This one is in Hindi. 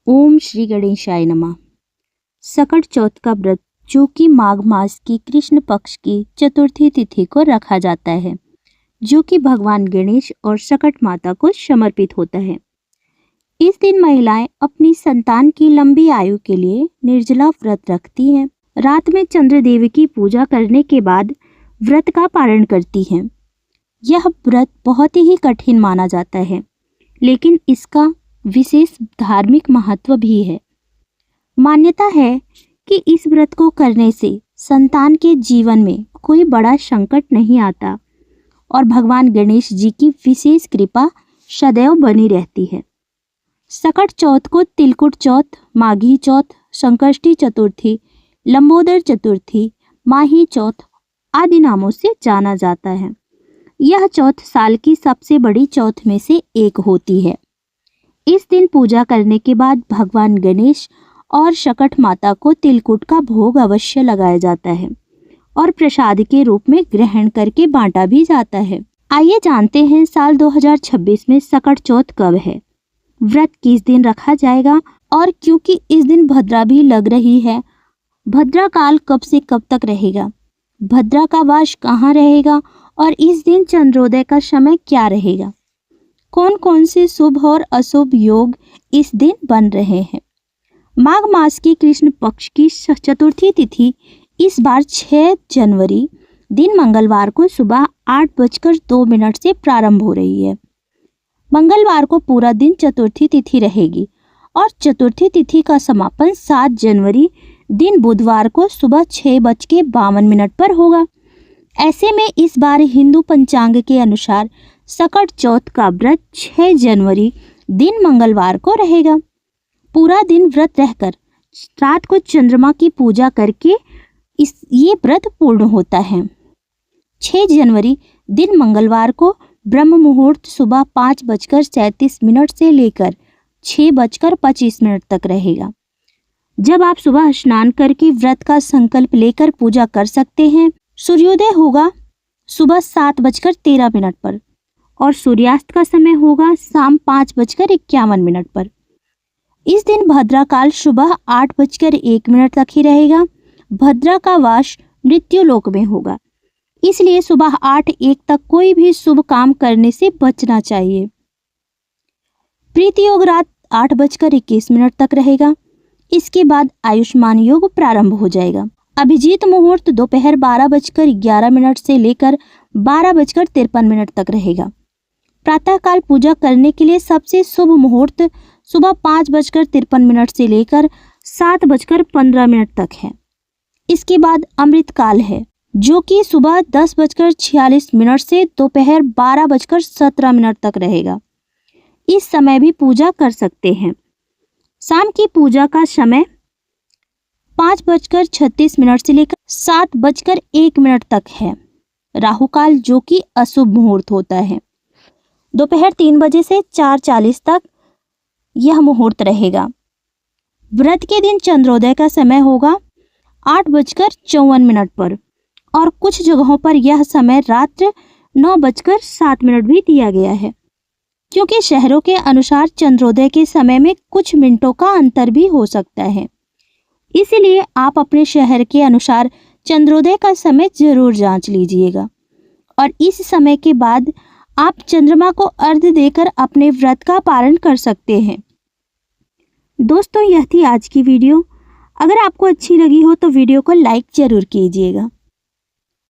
ओम श्री गणेशाय नमः। सकट चौथ का व्रत जो कि माघ मास की कृष्ण पक्ष की चतुर्थी तिथि को रखा जाता है, जो कि भगवान गणेश और सकट माता को समर्पित होता है। इस दिन महिलाएं अपनी संतान की लंबी आयु के लिए निर्जला व्रत रखती हैं। रात में चंद्रदेव की पूजा करने के बाद व्रत का पारण करती हैं। यह व्रत बहुत ही कठिन माना जाता है, लेकिन इसका विशेष धार्मिक महत्व भी है। मान्यता है कि इस व्रत को करने से संतान के जीवन में कोई बड़ा संकट नहीं आता और भगवान गणेश जी की विशेष कृपा सदैव बनी रहती है। सकट चौथ को तिलकुट चौथ, माघी चौथ, संकष्टी चतुर्थी, लंबोदर चतुर्थी, माही चौथ आदि नामों से जाना जाता है। यह चौथ साल की सबसे बड़ी चौथ में से एक होती है। इस दिन पूजा करने के बाद भगवान गणेश और सकट माता को तिलकुट का भोग अवश्य लगाया जाता है और प्रसाद के रूप में ग्रहण करके बांटा भी जाता है। आइए जानते हैं साल 2026 में सकट चौथ कब है, व्रत किस दिन रखा जाएगा और क्योंकि इस दिन भद्रा भी लग रही है, भद्रा काल कब से कब तक रहेगा, भद्रा का वास कहाँ रहेगा और इस दिन चंद्रोदय का समय क्या रहेगा, कौन कौन से शुभ और अशुभ योग इस दिन बन रहे हैं। माघ मास की कृष्ण पक्ष की चतुर्थी तिथि इस बार 6 जनवरी दिन मंगलवार को सुबह 8:02 से प्रारंभ हो रही है। मंगलवार को पूरा दिन चतुर्थी तिथि रहेगी और चतुर्थी तिथि का समापन 7 जनवरी दिन बुधवार को सुबह 6:52 पर होगा। ऐसे में इस बार हिंदू पंचांग के अनुसार सकट चौथ का व्रत 6 जनवरी दिन मंगलवार को रहेगा। पूरा दिन व्रत रहकर रात को चंद्रमा की पूजा करके ये व्रत पूर्ण होता है। 6 जनवरी दिन मंगलवार को ब्रह्म मुहूर्त सुबह 5:37 से लेकर 6:25 तक रहेगा, जब आप सुबह स्नान करके व्रत का संकल्प लेकर पूजा कर सकते हैं। सूर्योदय होगा सुबह 7:13 पर और सूर्यास्त का समय होगा शाम 5:51 पर। इस दिन भद्रा काल सुबह 8:01 तक ही रहेगा। भद्रा का वास मृत्युलोक में होगा, इसलिए सुबह 8:01 तक कोई भी शुभ काम करने से बचना चाहिए। प्रीति योग रात 8:21 तक रहेगा। इसके बाद आयुष्मान योग प्रारंभ हो जाएगा। अभिजीत मुहूर्त दोपहर 12:11 से लेकर 12:53 तक रहेगा। प्रातःकाल पूजा करने के लिए सबसे शुभ मुहूर्त सुबह 5:53 से लेकर 7:15 तक है। इसके बाद अमृत काल है, जो कि सुबह 10:46 से दोपहर 12:17 तक रहेगा। इस समय भी पूजा कर सकते हैं। शाम की पूजा का समय 5:36 से लेकर 7:01 तक है। राहु काल जो कि अशुभ मुहूर्त होता है, दोपहर 3 बजे से 4:40 तक यह मुहूर्त रहेगा। व्रत के दिन चंद्रोदय का समय होगा 8:54 पर और कुछ जगहों पर यह समय रात्र 9:07 भी दिया गया है, क्योंकि शहरों के अनुसार चंद्रोदय के समय में कुछ मिनटों का अंतर भी हो सकता है। इसलिए आप अपने शहर के अनुसार चंद्रोदय का समय जरूर जांच लीजिएगा और इस समय के बाद आप चंद्रमा को अर्घ्य देकर अपने व्रत का पारण कर सकते हैं। दोस्तों, यह थी आज की वीडियो। अगर आपको अच्छी लगी हो तो वीडियो को लाइक जरूर कीजिएगा।